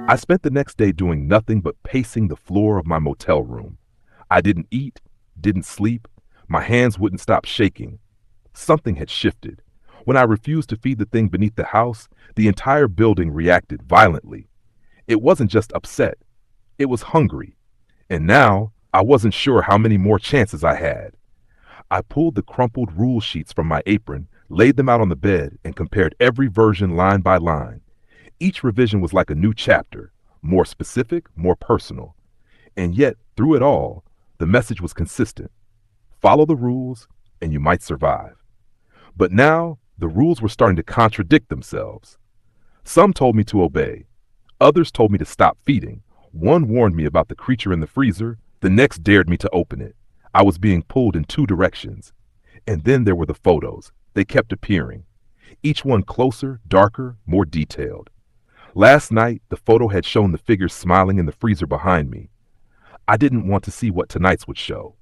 I spent the next day doing nothing but pacing the floor of my motel room. I didn't eat, didn't sleep. My hands wouldn't stop shaking. Something had shifted. When I refused to feed the thing beneath the house, the entire building reacted violently. It wasn't just upset. It was hungry. And now, I wasn't sure how many more chances I had. I pulled the crumpled rule sheets from my apron, laid them out on the bed, and compared every version line by line. Each revision was like a new chapter, more specific, more personal. And yet, through it all, the message was consistent. Follow the rules, and you might survive. But now, the rules were starting to contradict themselves. Some told me to obey. Others told me to stop feeding. One warned me about the creature in the freezer. The next dared me to open it. I was being pulled in two directions. And then there were the photos. They kept appearing. Each one closer, darker, more detailed. Last night, the photo had shown the figure smiling in the freezer behind me. I didn't want to see what tonight's would show.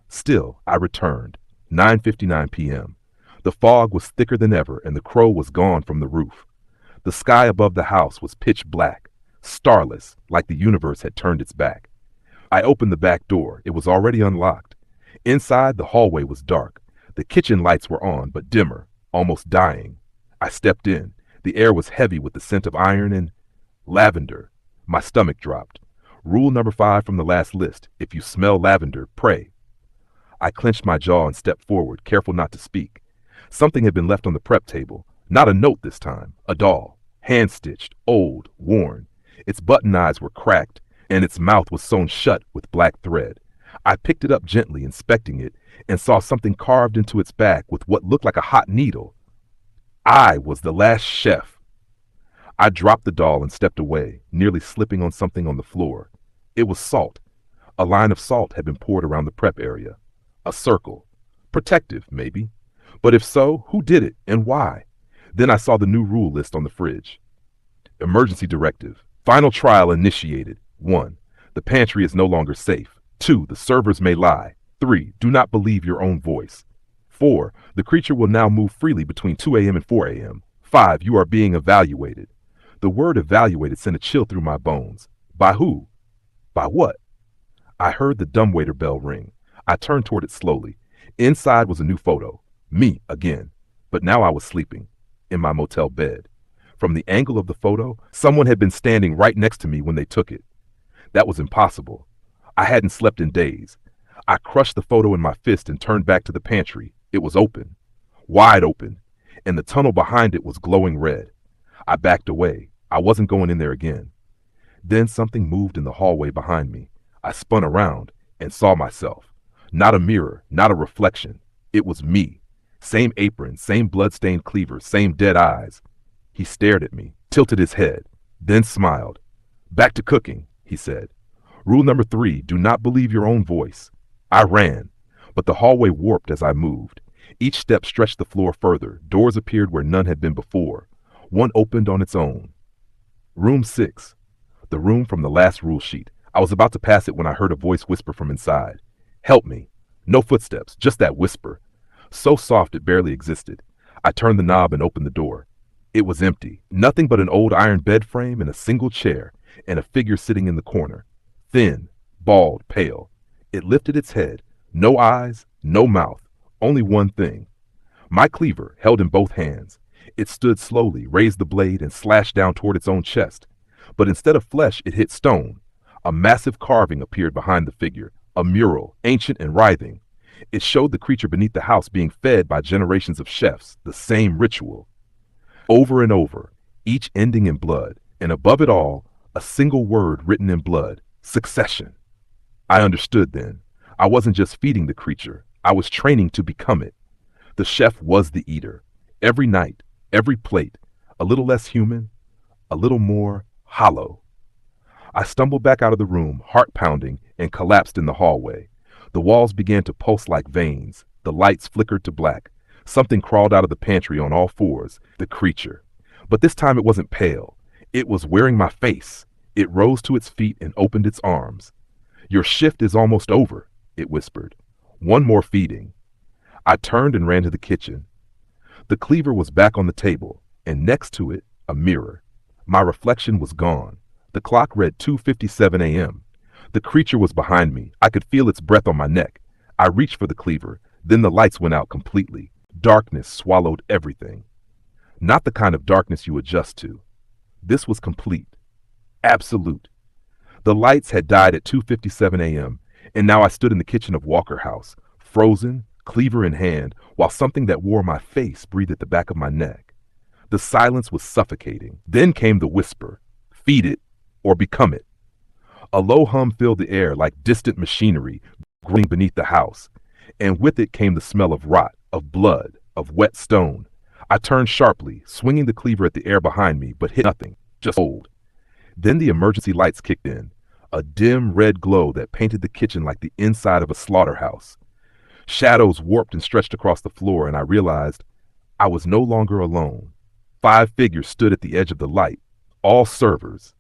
Still, I returned. 9:59 p.m. The fog was thicker than ever, and the crow was gone from the roof. The sky above the house was pitch black, starless, like the universe had turned its back. I opened the back door. It was already unlocked. Inside, the hallway was dark. The kitchen lights were on, but dimmer, almost dying. I stepped in. The air was heavy with the scent of iron and lavender. My stomach dropped. Rule number 5 from the last list: if you smell lavender, pray. I clenched my jaw and stepped forward, careful not to speak. Something had been left on the prep table. Not a note this time. A doll. Hand-stitched, old, worn. Its button eyes were cracked, and its mouth was sewn shut with black thread. I picked it up gently, inspecting it, and saw something carved into its back with what looked like a hot needle. I was the last chef. I dropped the doll and stepped away, nearly slipping on something on the floor. It was salt. A line of salt had been poured around the prep area. A circle. Protective, maybe. But if so, who did it and why? Then I saw the new rule list on the fridge. Emergency directive. Final trial initiated. 1. The pantry is no longer safe. 2. The servers may lie. 3. Do not believe your own voice. 4. The creature will now move freely between 2 a.m. and 4 a.m. 5. You are being evaluated. The word evaluated sent a chill through my bones. By who? By what? I heard the dumbwaiter bell ring. I turned toward it slowly. Inside was a new photo. Me again. But now I was sleeping. In my motel bed. From the angle of the photo, someone had been standing right next to me when they took it. That was impossible. I hadn't slept in days. I crushed the photo in my fist and turned back to the pantry. It was open. Wide open. And the tunnel behind it was glowing red. I backed away. I wasn't going in there again. Then something moved in the hallway behind me. I spun around and saw myself. Not a mirror, not a reflection. It was me. Same apron, same blood-stained cleaver, same dead eyes. He stared at me, tilted his head, then smiled. Back to cooking, he said. Rule number 3, do not believe your own voice. I ran, but the hallway warped as I moved. Each step stretched the floor further. Doors appeared where none had been before. One opened on its own. Room 6. The room from the last rule sheet. I was about to pass it when I heard a voice whisper from inside. Help me. No footsteps, just that whisper. So soft it barely existed. I turned the knob and opened the door. It was empty. Nothing but an old iron bed frame and a single chair, and a figure sitting in the corner. Thin, bald, pale. It lifted its head. No eyes, no mouth. Only one thing. My cleaver, held in both hands. It stood slowly, raised the blade, and slashed down toward its own chest. But instead of flesh, it hit stone. A massive carving appeared behind the figure. A mural, ancient and writhing. It showed the creature beneath the house being fed by generations of chefs, the same ritual. Over and over, each ending in blood, and above it all, a single word written in blood: succession. I understood then. I wasn't just feeding the creature. I was training to become it. The chef was the eater. Every night, every plate, a little less human, a little more hollow. I stumbled back out of the room, heart pounding, and collapsed in the hallway. The walls began to pulse like veins. The lights flickered to black. Something crawled out of the pantry on all fours, the creature. But this time it wasn't pale. It was wearing my face. It rose to its feet and opened its arms. Your shift is almost over, it whispered. One more feeding. I turned and ran to the kitchen. The cleaver was back on the table, and next to it, A mirror. My reflection was gone. The clock read 2:57 a.m. The creature was behind me. I could feel its breath on my neck. I reached for the cleaver. Then the lights went out completely. Darkness swallowed everything. Not the kind of darkness you adjust to. This was complete. Absolute. The lights had died at 2:57 a.m., and now I stood in the kitchen of Walker House, frozen, cleaver in hand, while something that wore my face breathed at the back of my neck. The silence was suffocating. Then came the whisper, "Feed it, or become it." A low hum filled the air like distant machinery growing beneath the house, and with it came the smell of rot, of blood, of wet stone. I turned sharply, swinging the cleaver at the air behind me, but hit nothing, just cold. Then the emergency lights kicked in, a dim red glow that painted the kitchen like the inside of a slaughterhouse. Shadows warped and stretched across the floor, and I realized I was no longer alone. 5 figures stood at the edge of the light, all servers.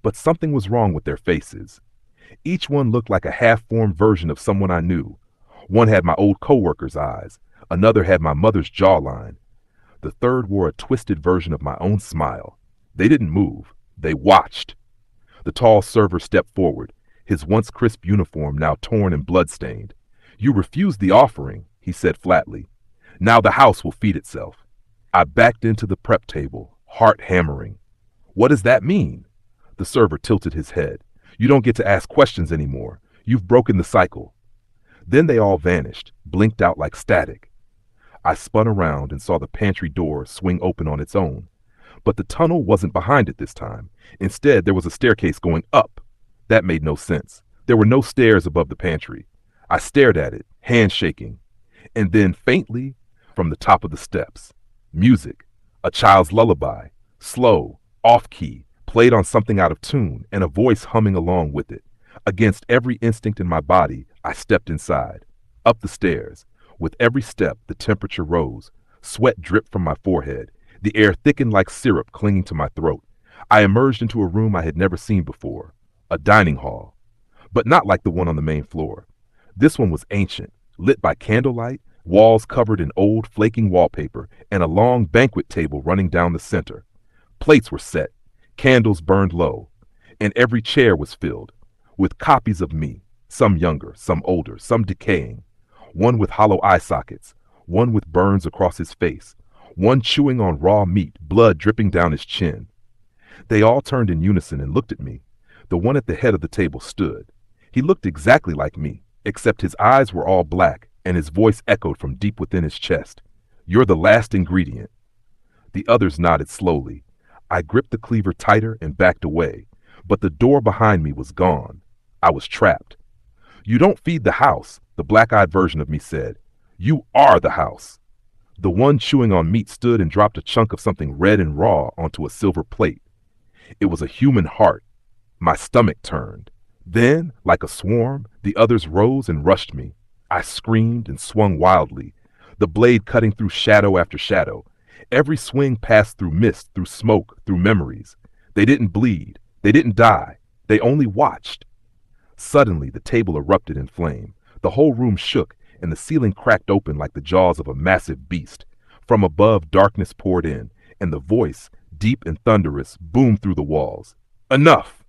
But something was wrong with their faces. Each one looked like a half-formed version of someone I knew. One had my old coworker's eyes. Another had my mother's jawline. The third wore a twisted version of my own smile. They didn't move. They watched. The tall server stepped forward, his once crisp uniform now torn and blood-stained. "You refused the offering," he said flatly. "Now the house will feed itself." I backed into the prep table, heart hammering. "What does that mean?" The server tilted his head. "You don't get to ask questions anymore. You've broken the cycle." Then they all vanished, blinked out like static. I spun around and saw the pantry door swing open on its own. But the tunnel wasn't behind it this time. Instead, there was a staircase going up. That made no sense. There were no stairs above the pantry. I stared at it, hands shaking. And then, faintly, from the top of the steps, music, a child's lullaby, slow, off-key, played on something out of tune, and a voice humming along with it. Against every instinct in my body, I stepped inside, up the stairs. With every step, the temperature rose. Sweat dripped from my forehead. The air thickened like syrup clinging to my throat. I emerged into a room I had never seen before, a dining hall. But not like the one on the main floor. This one was ancient, lit by candlelight, walls covered in old, flaking wallpaper, and a long banquet table running down the center. Plates were set, candles burned low, and every chair was filled with copies of me, some younger, some older, some decaying. One with hollow eye sockets, one with burns across his face, one chewing on raw meat, blood dripping down his chin. They all turned in unison and looked at me. The one at the head of the table stood. He looked exactly like me, except his eyes were all black, and his voice echoed from deep within his chest. "You're the last ingredient." The others nodded slowly. I gripped the cleaver tighter and backed away, but the door behind me was gone. I was trapped. "You don't feed the house," the black-eyed version of me said. "You are the house." The one chewing on meat stood and dropped a chunk of something red and raw onto a silver plate. It was a human heart. My stomach turned. Then, like a swarm, the others rose and rushed me. I screamed and swung wildly, the blade cutting through shadow after shadow. Every swing passed through mist, through smoke, through memories. They didn't bleed. They didn't die. They only watched. Suddenly, the table erupted in flame. The whole room shook, and the ceiling cracked open like the jaws of a massive beast. From above, darkness poured in, and the voice, deep and thunderous, boomed through the walls. "Enough!"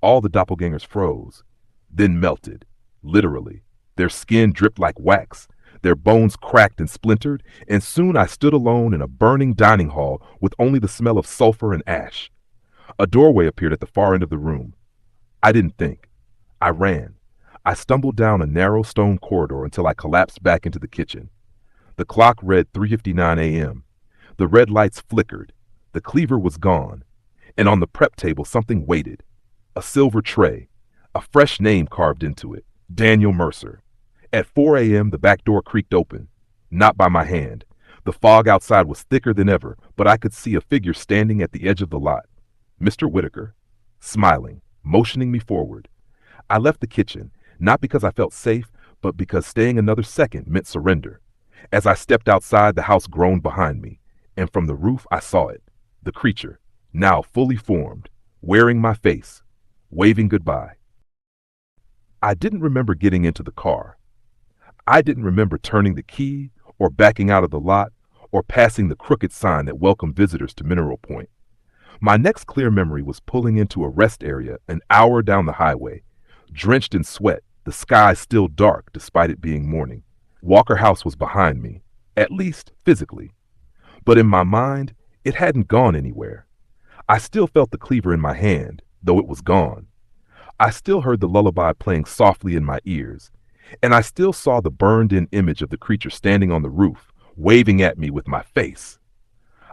All the doppelgangers froze, then melted, literally. Their skin dripped like wax. Their bones cracked and splintered, and soon I stood alone in a burning dining hall with only the smell of sulfur and ash. A doorway appeared at the far end of the room. I didn't think. I ran. I stumbled down a narrow stone corridor until I collapsed back into the kitchen. The clock read 3:59 a.m. The red lights flickered. The cleaver was gone. And on the prep table something waited. A silver tray. A fresh name carved into it. Daniel Mercer. At 4 a.m. the back door creaked open. Not by my hand. The fog outside was thicker than ever, but I could see a figure standing at the edge of the lot. Mr. Whitaker. Smiling, motioning me forward. I left the kitchen, not because I felt safe, but because staying another second meant surrender. As I stepped outside, the house groaned behind me, and from the roof I saw it, the creature, now fully formed, wearing my face, waving goodbye. I didn't remember getting into the car. I didn't remember turning the key, or backing out of the lot, or passing the crooked sign that welcomed visitors to Mineral Point. My next clear memory was pulling into a rest area an hour down the highway, drenched in sweat, the sky still dark despite it being morning. Walker House was behind me, at least physically. But in my mind, it hadn't gone anywhere. I still felt the cleaver in my hand, though it was gone. I still heard the lullaby playing softly in my ears, and I still saw the burned-in image of the creature standing on the roof, waving at me with my face.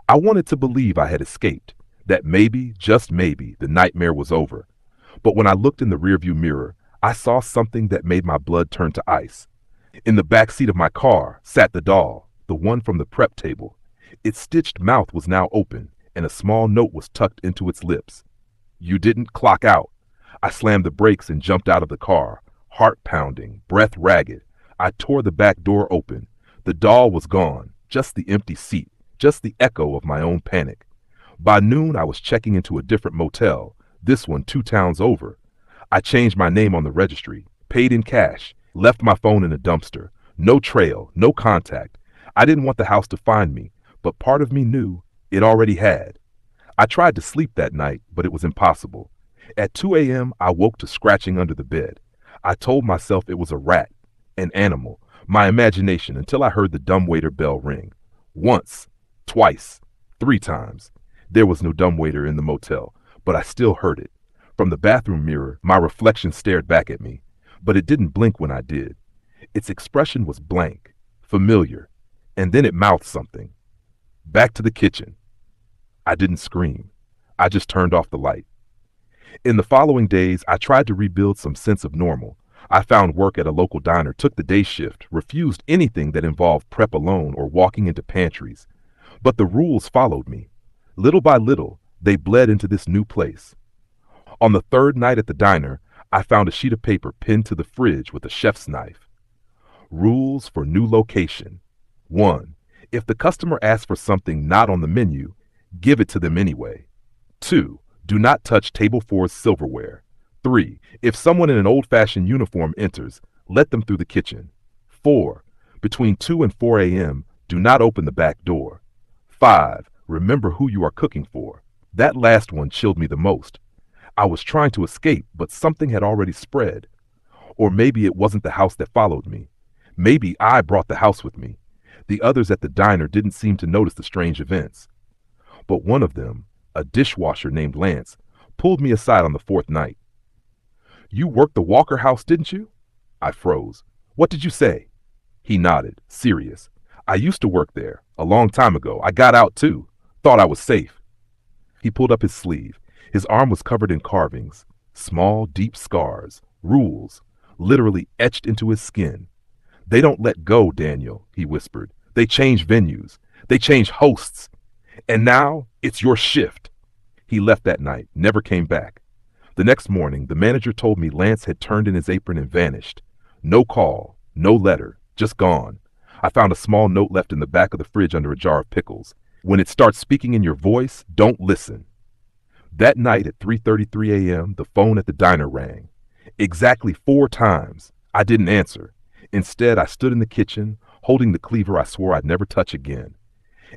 I wanted to believe I had escaped, that maybe, just maybe, the nightmare was over. But when I looked in the rearview mirror, I saw something that made my blood turn to ice. In the back seat of my car sat the doll, the one from the prep table. Its stitched mouth was now open, and a small note was tucked into its lips. "You didn't clock out." I slammed the brakes and jumped out of the car, heart pounding, breath ragged. I tore the back door open. The doll was gone, just the empty seat, just the echo of my own panic. By noon, I was checking into a different motel, this one 2 towns over. I changed my name on the registry, paid in cash, left my phone in a dumpster. No trail, no contact. I didn't want the house to find me, but part of me knew it already had. I tried to sleep that night, but it was impossible. At 2 a.m., I woke to scratching under the bed. I told myself it was a rat, an animal, my imagination, until I heard the dumbwaiter bell ring. Once, twice, 3 times. There was no dumbwaiter in the motel, but I still heard it. From the bathroom mirror, my reflection stared back at me, but it didn't blink when I did. Its expression was blank, familiar, and then it mouthed something. "Back to the kitchen." I didn't scream. I just turned off the light. In the following days, I tried to rebuild some sense of normal. I found work at a local diner, took the day shift, refused anything that involved prep alone or walking into pantries. But the rules followed me. Little by little, they bled into this new place. On the 3rd night at the diner, I found a sheet of paper pinned to the fridge with a chef's knife. Rules for new location. 1. If the customer asks for something not on the menu, give it to them anyway. 2. Do not touch table 4's silverware. 3. If someone in an old-fashioned uniform enters, let them through the kitchen. 4. Between 2 and 4 a.m., do not open the back door. 5. Remember who you are cooking for. That last one chilled me the most. I was trying to escape, but something had already spread. Or maybe it wasn't the house that followed me. Maybe I brought the house with me. The others at the diner didn't seem to notice the strange events. But one of them, a dishwasher named Lance, pulled me aside on the 4th night. "You worked the Walker house, didn't you?" I froze. "What did you say?" He nodded, serious. "I used to work there, a long time ago. I got out too. Thought I was safe." He pulled up his sleeve. His arm was covered in carvings, small, deep scars, rules, literally etched into his skin. "They don't let go, Daniel," he whispered. "They change venues. They change hosts. And now it's your shift." He left that night, never came back. The next morning, the manager told me Lance had turned in his apron and vanished. No call, no letter, just gone. I found a small note left in the back of the fridge under a jar of pickles. "When it starts speaking in your voice, don't listen." That night at 3:33 a.m., the phone at the diner rang. Exactly 4 times. I didn't answer. Instead, I stood in the kitchen, holding the cleaver I swore I'd never touch again.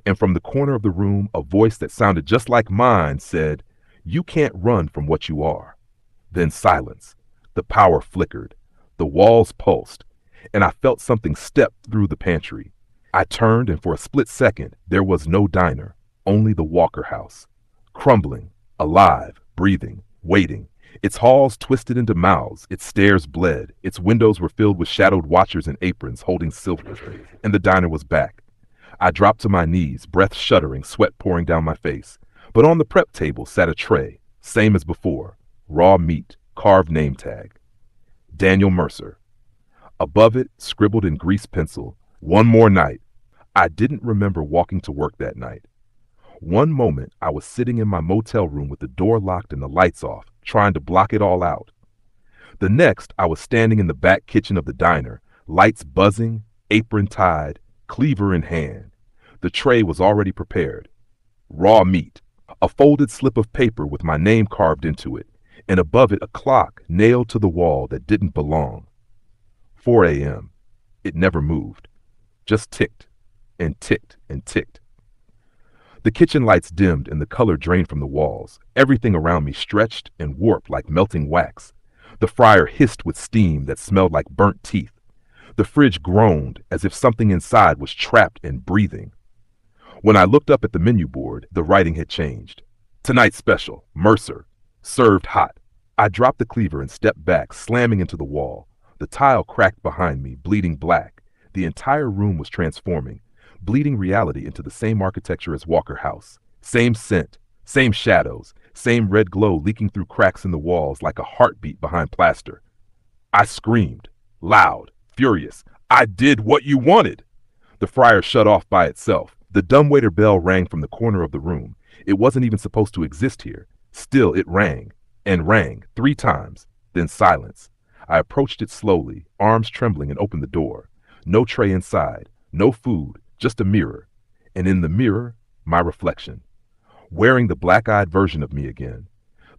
And from the corner of the room, a voice that sounded just like mine said, "You can't run from what you are." Then silence. The power flickered. The walls pulsed. And I felt something step through the pantry. I turned, and for a split second, there was no diner, only the Walker house. Crumbling, alive, breathing, waiting. Its halls twisted into mouths, its stairs bled, its windows were filled with shadowed watchers in aprons holding silver, and the diner was back. I dropped to my knees, breath shuddering, sweat pouring down my face. But on the prep table sat a tray, same as before, raw meat, carved name tag. Daniel Mercer. Above it, scribbled in grease pencil, "One more night." I didn't remember walking to work that night. One moment, I was sitting in my motel room with the door locked and the lights off, trying to block it all out. The next, I was standing in the back kitchen of the diner, lights buzzing, apron tied, cleaver in hand. The tray was already prepared. Raw meat, a folded slip of paper with my name carved into it, and above it a clock nailed to the wall that didn't belong. 4 a.m. It never moved, just ticked and ticked and ticked. The kitchen lights dimmed and the color drained from the walls. Everything around me stretched and warped like melting wax. The fryer hissed with steam that smelled like burnt teeth. The fridge groaned as if something inside was trapped and breathing. When I looked up at the menu board, the writing had changed. Tonight's special, Mercer, served hot. I dropped the cleaver and stepped back, slamming into the wall. The tile cracked behind me, bleeding black. The entire room was transforming, bleeding reality into the same architecture as Walker House. Same scent, same shadows, same red glow leaking through cracks in the walls like a heartbeat behind plaster. I screamed, loud, furious. I did what you wanted! The fryer shut off by itself. The dumbwaiter bell rang from the corner of the room. It wasn't even supposed to exist here. Still, it rang, and rang 3 times, then silence. I approached it slowly, arms trembling, and opened the door. No tray inside, no food, just a mirror. And in the mirror, my reflection. Wearing the black-eyed version of me again.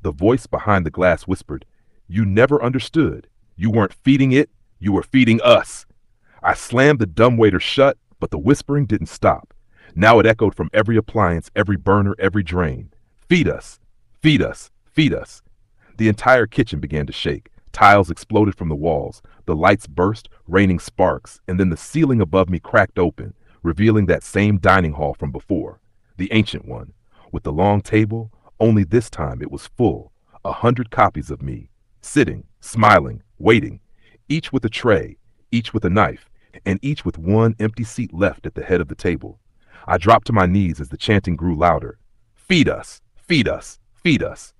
The voice behind the glass whispered, "You never understood. You weren't feeding it, you were feeding us." I slammed the dumbwaiter shut, but the whispering didn't stop. Now it echoed from every appliance, every burner, every drain. Feed us, feed us, feed us. The entire kitchen began to shake. Tiles exploded from the walls. The lights burst, raining sparks, and then the ceiling above me cracked open, revealing that same dining hall from before, the ancient one, with the long table, only this time it was full, 100 copies of me, sitting, smiling, waiting, each with a tray, each with a knife, and each with one empty seat left at the head of the table. I dropped to my knees as the chanting grew louder. Feed us, feed us, feed us.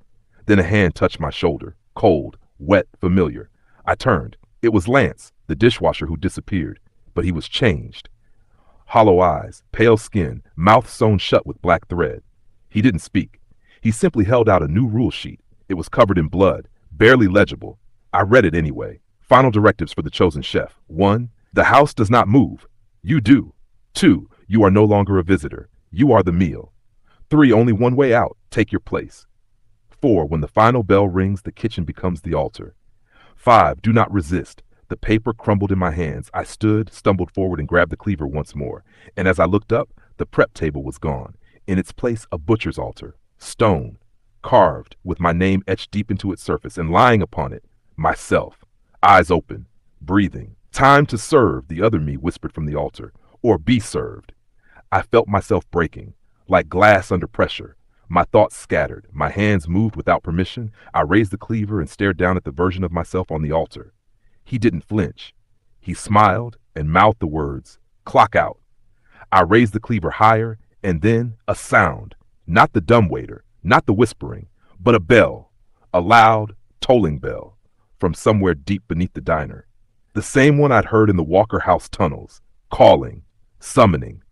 Then a hand touched my shoulder, cold, wet, familiar. I turned. It was Lance, the dishwasher who disappeared, but he was changed. Hollow eyes, pale skin, mouth sewn shut with black thread. He didn't speak. He simply held out a new rule sheet. It was covered in blood, barely legible. I read it anyway. Final directives for the chosen chef. 1. The house does not move. You do. 2. You are no longer a visitor. You are the meal. 3. Only one way out. Take your place. 4. When the final bell rings, the kitchen becomes the altar. 5. Do not resist. The paper crumbled in my hands. I stood, stumbled forward, and grabbed the cleaver once more. And as I looked up, the prep table was gone. In its place, a butcher's altar. Stone. Carved, with my name etched deep into its surface, and lying upon it, myself. Eyes open. Breathing. Time to serve, the other me whispered from the altar. Or be served. I felt myself breaking, like glass under pressure. My thoughts scattered. My hands moved without permission. I raised the cleaver and stared down at the version of myself on the altar. He didn't flinch. He smiled and mouthed the words, "Clock out." I raised the cleaver higher, and then a sound. Not the dumbwaiter, not the whispering, but a bell. A loud, tolling bell from somewhere deep beneath the diner. The same one I'd heard in the Walker House tunnels. Calling. Summoning.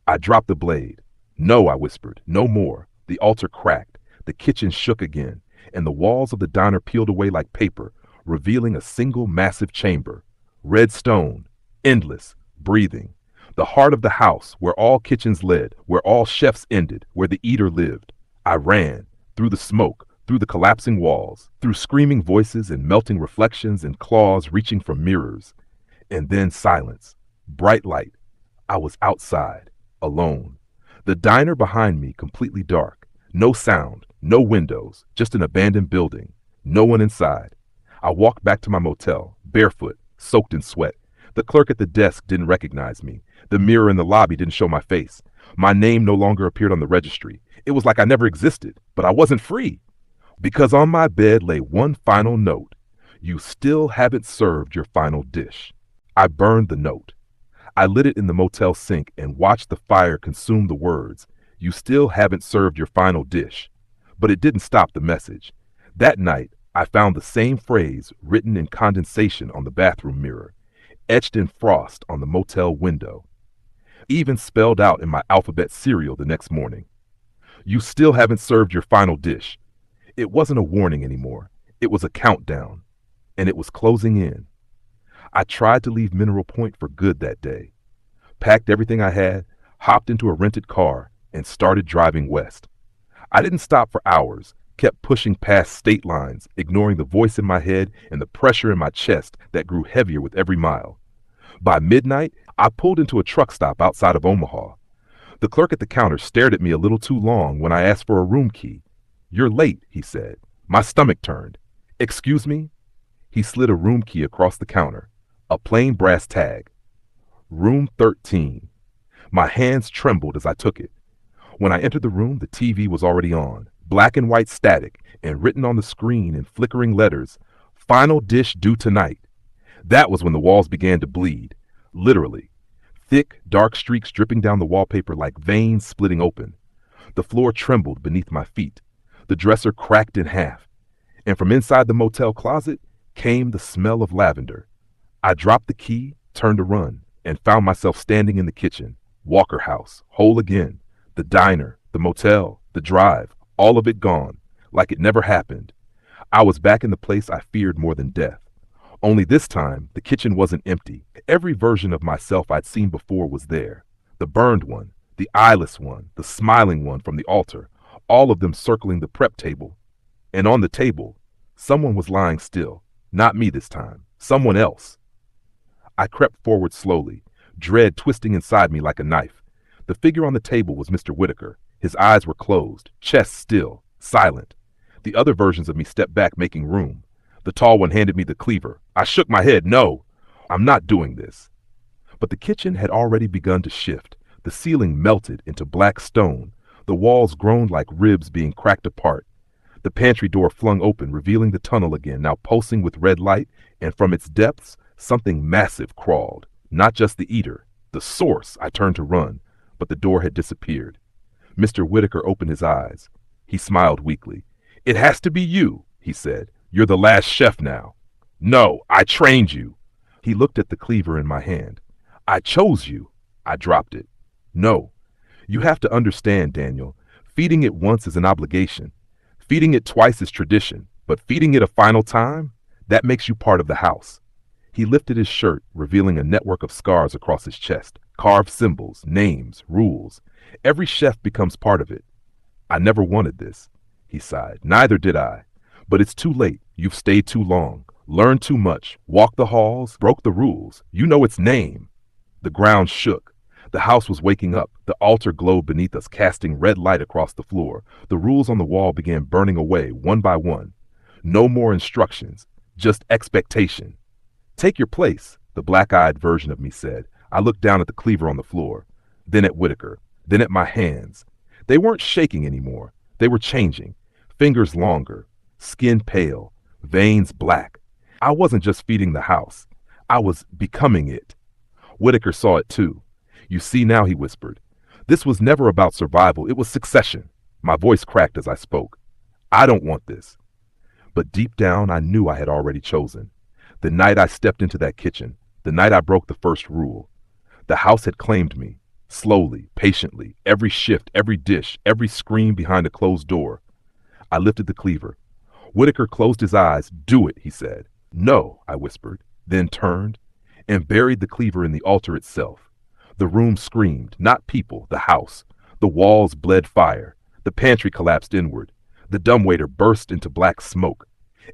I dropped the blade. "No," I whispered. "No more." The altar cracked. The kitchen shook again, and the walls of the diner peeled away like paper, revealing a single massive chamber. Red stone. Endless. Breathing. The heart of the house, where all kitchens led, where all chefs ended, where the eater lived. I ran. Through the smoke, through the collapsing walls, through screaming voices and melting reflections and claws reaching from mirrors. And then silence. Bright light. I was outside. Alone. The diner behind me completely dark. No sound, no windows, just an abandoned building. No one inside. I walked back to my motel, barefoot, soaked in sweat. The clerk at the desk didn't recognize me. The mirror in the lobby didn't show my face. My name no longer appeared on the registry. It was like I never existed, but I wasn't free. Because on my bed lay one final note. You still haven't served your final dish. I burned the note. I lit it in the motel sink and watched the fire consume the words, "You still haven't served your final dish." But it didn't stop the message. That night, I found the same phrase written in condensation on the bathroom mirror, etched in frost on the motel window, even spelled out in my alphabet cereal the next morning. You still haven't served your final dish. It wasn't a warning anymore. It was a countdown, and it was closing in. I tried to leave Mineral Point for good that day, packed everything I had, hopped into a rented car, and started driving west. I didn't stop for hours, kept pushing past state lines, ignoring the voice in my head and the pressure in my chest that grew heavier with every mile. By midnight, I pulled into a truck stop outside of Omaha. The clerk at the counter stared at me a little too long when I asked for a room key. "You're late," he said. My stomach turned. "Excuse me?" He slid a room key across the counter. A plain brass tag. Room 13. My hands trembled as I took it. When I entered the room, the TV was already on, black and white static, and written on the screen in flickering letters, "Final dish due tonight." That was when the walls began to bleed. Literally. Thick, dark streaks dripping down the wallpaper like veins splitting open. The floor trembled beneath my feet. The dresser cracked in half. And from inside the motel closet came the smell of lavender. I dropped the key, turned to run, and found myself standing in the kitchen. Walker House, whole again. The diner, the motel, the drive, all of it gone, like it never happened. I was back in the place I feared more than death. Only this time, the kitchen wasn't empty. Every version of myself I'd seen before was there. The burned one, the eyeless one, the smiling one from the altar, all of them circling the prep table. And on the table, someone was lying still. Not me this time. Someone else. I crept forward slowly, dread twisting inside me like a knife. The figure on the table was Mr. Whitaker. His eyes were closed, chest still, silent. The other versions of me stepped back, making room. The tall one handed me the cleaver. I shook my head. No, I'm not doing this. But the kitchen had already begun to shift. The ceiling melted into black stone. The walls groaned like ribs being cracked apart. The pantry door flung open, revealing the tunnel again, now pulsing with red light, and from its depths, something massive crawled. Not just the eater, the source. I turned to run, but the door had disappeared. Mr. Whitaker opened his eyes. He smiled weakly. "It has to be you," he said. "You're the last chef now." "No, I trained you." He looked at the cleaver in my hand. "I chose you." I dropped it. "No. You have to understand, Daniel. Feeding it once is an obligation. Feeding it twice is tradition. But feeding it a final time? That makes you part of the house." He lifted his shirt, revealing a network of scars across his chest. Carved symbols, names, rules. Every chef becomes part of it. "I never wanted this," he sighed. "Neither did I. But it's too late. You've stayed too long. Learned too much. Walked the halls. Broke the rules. You know its name." The ground shook. The house was waking up. The altar glowed beneath us, casting red light across the floor. The rules on the wall began burning away, one by one. No more instructions. Just expectation. "Take your place," the black-eyed version of me said. I looked down at the cleaver on the floor, then at Whitaker, then at my hands. They weren't shaking anymore. They were changing. Fingers longer, skin pale, veins black. I wasn't just feeding the house. I was becoming it. Whitaker saw it too. "You see now," he whispered. "This was never about survival. It was succession." My voice cracked as I spoke. "I don't want this." But deep down, I knew I had already chosen. The night I stepped into that kitchen, the night I broke the first rule. The house had claimed me, slowly, patiently, every shift, every dish, every scream behind a closed door. I lifted the cleaver. Whitaker closed his eyes. "Do it," he said. "No," I whispered, then turned and buried the cleaver in the altar itself. The room screamed, not people, the house. The walls bled fire. The pantry collapsed inward. The dumbwaiter burst into black smoke.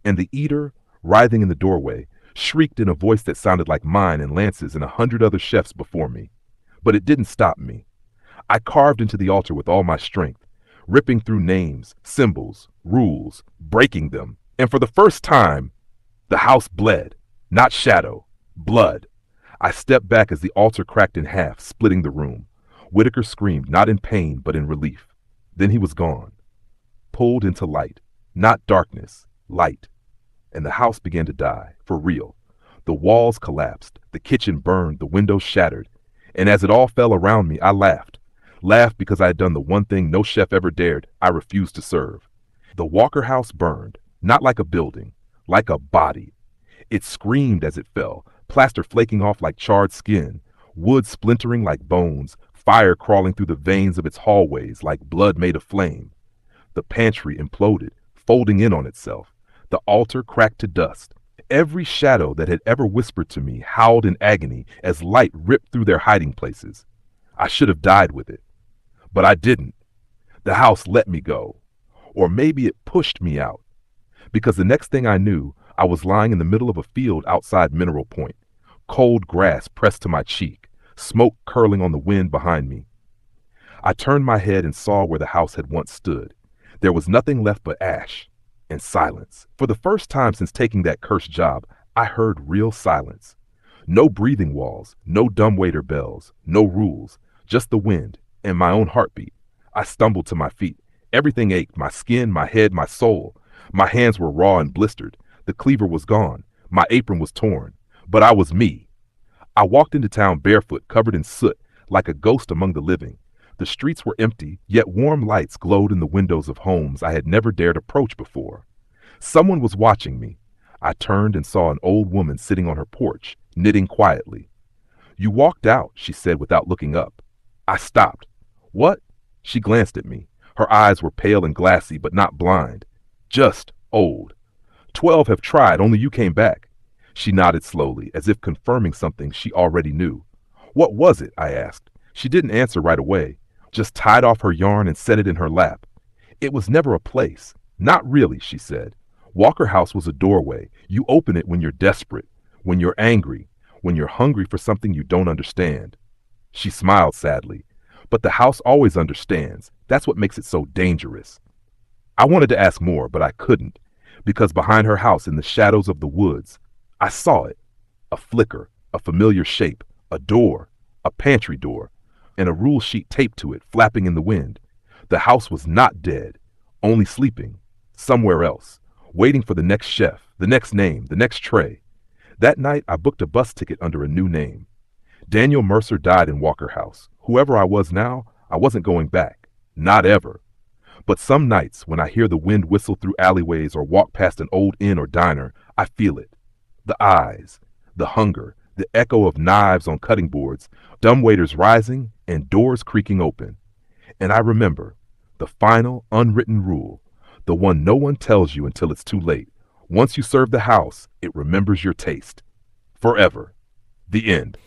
And the eater, writhing in the doorway, shrieked in a voice that sounded like mine and Lance's and 100 other chefs before me. But it didn't stop me. I carved into the altar with all my strength, ripping through names, symbols, rules, breaking them. And for the first time, the house bled. Not shadow, blood. I stepped back as the altar cracked in half, splitting the room. Whitaker screamed, not in pain, but in relief. Then he was gone. Pulled into light. Not darkness, light. And the house began to die, for real. The walls collapsed, the kitchen burned, the windows shattered. And as it all fell around me, I laughed. Laughed because I had done the one thing no chef ever dared. I refused to serve. The Walker house burned, not like a building, like a body. It screamed as it fell, plaster flaking off like charred skin, wood splintering like bones, fire crawling through the veins of its hallways like blood made of flame. The pantry imploded, folding in on itself. The altar cracked to dust. Every shadow that had ever whispered to me howled in agony as light ripped through their hiding places. I should have died with it. But I didn't. The house let me go. Or maybe it pushed me out. Because the next thing I knew, I was lying in the middle of a field outside Mineral Point. Cold grass pressed to my cheek, smoke curling on the wind behind me. I turned my head and saw where the house had once stood. There was nothing left but ash and silence. For the first time since taking that cursed job, I heard real silence. No breathing walls, no dumbwaiter bells, no rules, just the wind and my own heartbeat. I stumbled to my feet. Everything ached, my skin, my head, my soul. My hands were raw and blistered. The cleaver was gone. My apron was torn. But I was me. I walked into town barefoot, covered in soot, like a ghost among the living. The streets were empty, yet warm lights glowed in the windows of homes I had never dared approach before. Someone was watching me. I turned and saw an old woman sitting on her porch, knitting quietly. "You walked out," she said without looking up. I stopped. "What?" She glanced at me. Her eyes were pale and glassy, but not blind. "Just old. 12 have tried, only you came back." She nodded slowly, as if confirming something she already knew. "What was it?" I asked. She didn't answer right away, just tied off her yarn and set it in her lap. "It was never a place." "Not really," she said. "Walker House was a doorway. You open it when you're desperate, when you're angry, when you're hungry for something you don't understand." She smiled sadly. "But the house always understands. That's what makes it so dangerous." I wanted to ask more, but I couldn't, because behind her house in the shadows of the woods, I saw it. A flicker, a familiar shape, a door, a pantry door, and a rule sheet taped to it, flapping in the wind. The house was not dead, only sleeping, somewhere else, waiting for the next chef, the next name, the next tray. That night, I booked a bus ticket under a new name. Daniel Mercer died in Walker House. Whoever I was now, I wasn't going back. Not ever. But some nights, when I hear the wind whistle through alleyways or walk past an old inn or diner, I feel it. The eyes, the hunger, the echo of knives on cutting boards, dumbwaiters rising, and doors creaking open. And I remember the final unwritten rule, the one no one tells you until it's too late. Once you serve the house, it remembers your taste. Forever. The end.